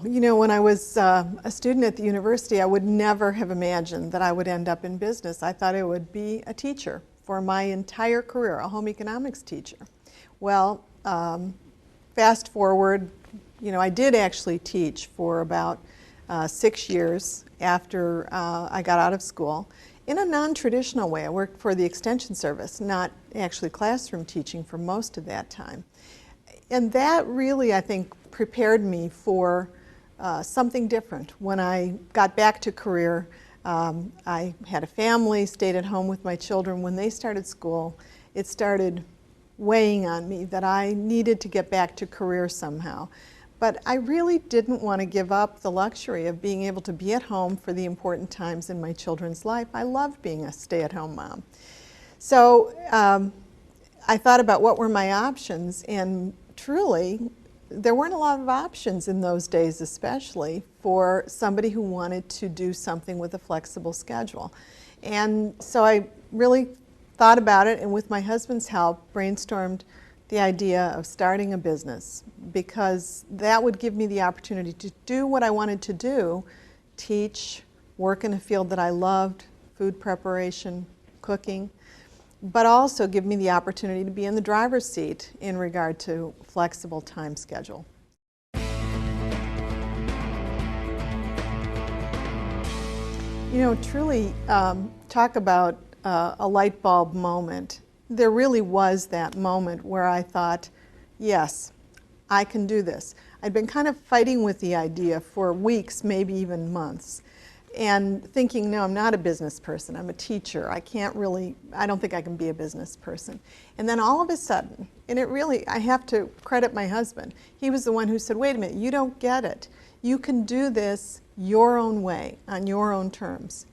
You know, when I was a student at the university, I would never have imagined that I would end up in business. I thought I would be a teacher for my entire career, a home economics teacher. Well, fast forward, you know, I did actually teach for about 6 years after I got out of school in a non-traditional way. I worked for the Extension Service, not actually classroom teaching for most of that time. And that really, I think, prepared me for something different. When I got back to career, I had a family, stayed at home with my children. When they started school, it started weighing on me that I needed to get back to career somehow. But I really didn't want to give up the luxury of being able to be at home for the important times in my children's life. I loved being a stay-at-home mom. So I thought about what were my options, and truly, there weren't a lot of options in those days, especially for somebody who wanted to do something with a flexible schedule. And so I really thought about it, and with my husband's help, brainstormed the idea of starting a business, because that would give me the opportunity to do what I wanted to do, teach, work in a field that I loved, food preparation, cooking, but also give me the opportunity to be in the driver's seat in regard to flexible time schedule. You know, truly talk about a light bulb moment. There really was that moment where I thought, yes, I can do this. I'd been kind of fighting with the idea for weeks, maybe even months, and thinking, no, I'm not a business person, I'm a teacher. I don't think I can be a business person. And then all of a sudden, and it really, I have to credit my husband. He was the one who said, wait a minute, you don't get it. You can do this your own way, on your own terms.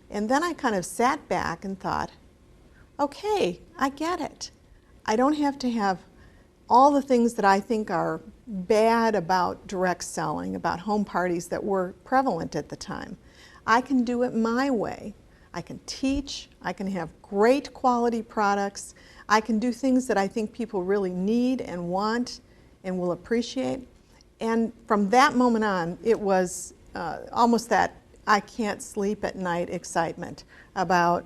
And then I kind of sat back and thought, okay, I get it. I don't have to have all the things that I think are bad about direct selling, about home parties that were prevalent at the time. I can do it my way. I can teach, I can have great quality products, I can do things that I think people really need and want and will appreciate. And from that moment on, it was almost that I can't sleep at night excitement about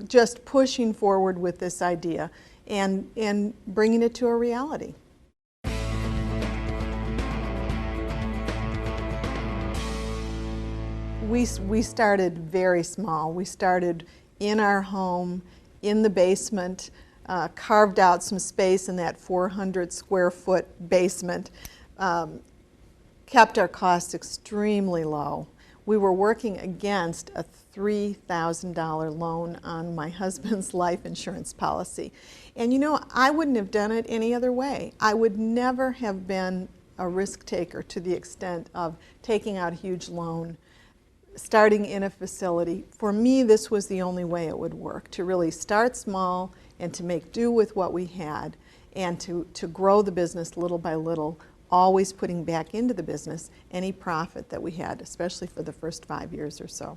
just pushing forward with this idea and bringing it to a reality. We started very small. We started in our home, in the basement, carved out some space in that 400 square foot basement, kept our costs extremely low. We were working against a $3,000 loan on my husband's life insurance policy. And you know, I wouldn't have done it any other way. I would never have been a risk taker to the extent of taking out a huge loan, starting in a facility. For me, this was the only way it would work, to really start small and to make do with what we had and to grow the business little by little, always putting back into the business any profit that we had, especially for the first 5 years or so.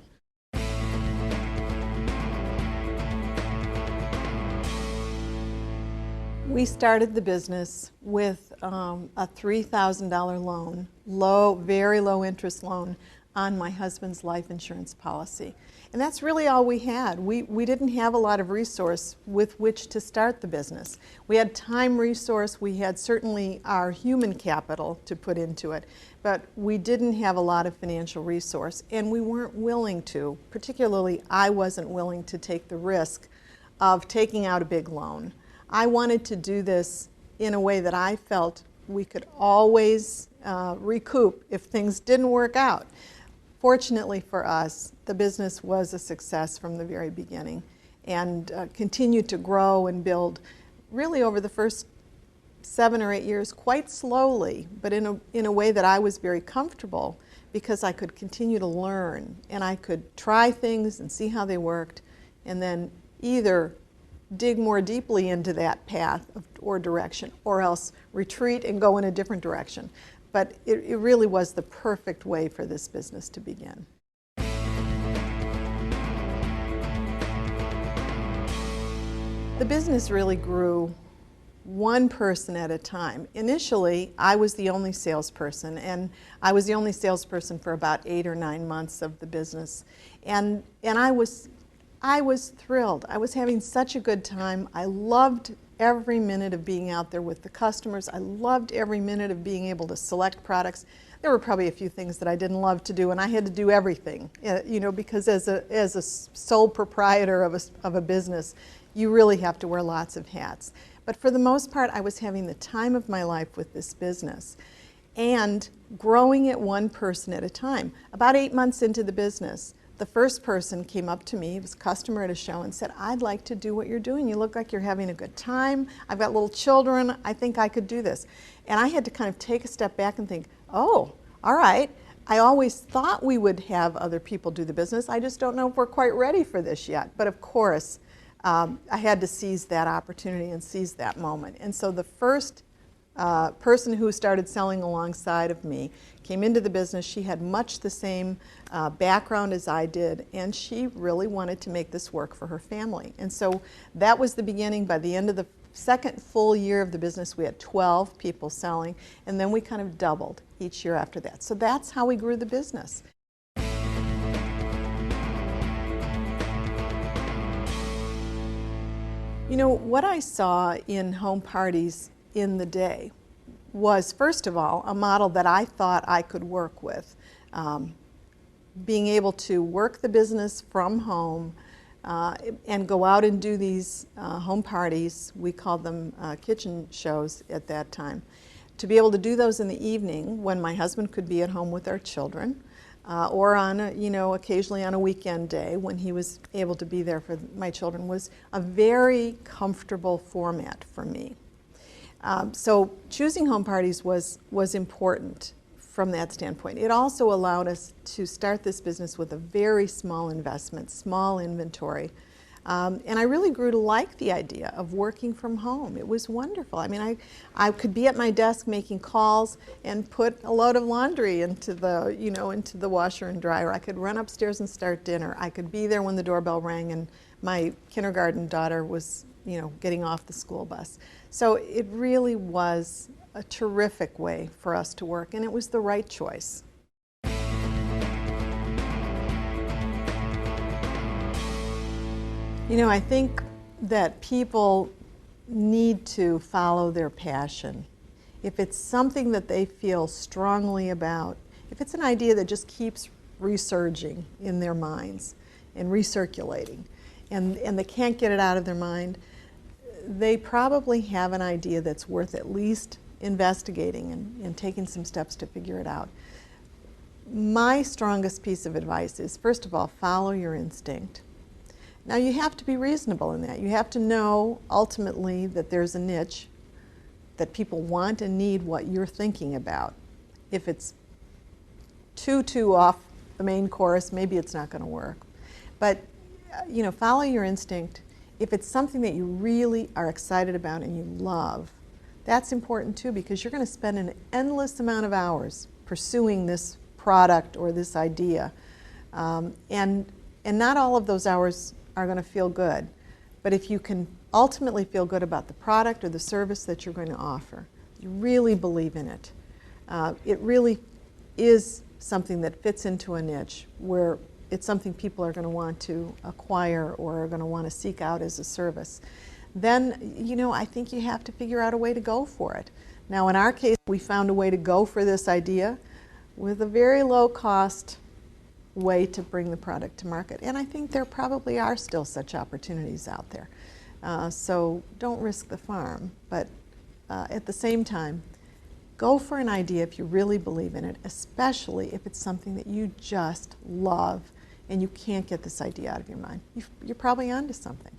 We started the business with a $3,000 loan, very low interest loan on my husband's life insurance policy. And that's really all we had. We didn't have a lot of resource with which to start the business. We had time resource, we had certainly our human capital to put into it, but we didn't have a lot of financial resource, and we weren't willing to, particularly I wasn't willing to take the risk of taking out a big loan. I wanted to do this in a way that I felt we could always recoup if things didn't work out. Fortunately for us, the business was a success from the very beginning and continued to grow and build really over the first 7 or 8 years quite slowly, but in a way that I was very comfortable because I could continue to learn and I could try things and see how they worked and then either dig more deeply into that path or direction, or else retreat and go in a different direction. But it really was the perfect way for this business to begin. The business really grew one person at a time. Initially, I was the only salesperson, and I was the only salesperson for about 8 or 9 months of the business. And I was thrilled. I was having such a good time. I loved every minute of being out there with the customers. I loved every minute of being able to select products. There were probably a few things that I didn't love to do, and I had to do everything, because as a sole proprietor of a business, you really have to wear lots of hats. But for the most part, I was having the time of my life with this business and growing it one person at a time. About 8 months into the business, the first person came up to me, he was a customer at a show, and said, "I'd like to do what you're doing. You look like you're having a good time. I've got little children. I think I could do this." And I had to kind of take a step back and think, oh, all right. I always thought we would have other people do the business. I just don't know if we're quite ready for this yet. But of course, I had to seize that opportunity and seize that moment. And so the first person who started selling alongside of me came into the business. She had much the same background as I did, and she really wanted to make this work for her family. And so that was the beginning. By the end of the second full year of the business, we had 12 people selling, and then we kind of doubled each year after that. So that's how we grew the business. You know, what I saw in home parties in the day was, first of all, a model that I thought I could work with. Being able to work the business from home and go out and do these home parties, we called them kitchen shows at that time. To be able to do those in the evening when my husband could be at home with our children, or on occasionally on a weekend day when he was able to be there for my children, was a very comfortable format for me. So choosing home parties was important from that standpoint. It also allowed us to start this business with a very small investment, small inventory. And I really grew to like the idea of working from home. It was wonderful. I mean, I could be at my desk making calls and put a load of laundry into the washer and dryer. I could run upstairs and start dinner. I could be there when the doorbell rang and my kindergarten daughter was, getting off the school bus. So it really was a terrific way for us to work, and it was the right choice. I think that people need to follow their passion. If it's something that they feel strongly about, if it's an idea that just keeps resurging in their minds and recirculating, and they can't get it out of their mind, they probably have an idea that's worth at least investigating and taking some steps to figure it out. My strongest piece of advice is, first of all, follow your instinct. Now, you have to be reasonable in that. You have to know ultimately that there's a niche, that people want and need what you're thinking about. If it's too off the main course, maybe it's not going to work. But follow your instinct. If it's something that you really are excited about and you love, that's important too, because you're going to spend an endless amount of hours pursuing this product or this idea. And not all of those hours are going to feel good. But if you can ultimately feel good about the product or the service that you're going to offer, you really believe in it, it really is something that fits into a niche where it's something people are going to want to acquire or are going to want to seek out as a service, then I think you have to figure out a way to go for it. Now, in our case, we found a way to go for this idea with a very low cost way to bring the product to market. And I think there probably are still such opportunities out there. So don't risk the farm, but at the same time, go for an idea if you really believe in it, especially if it's something that you just love and you can't get this idea out of your mind. You're probably onto something.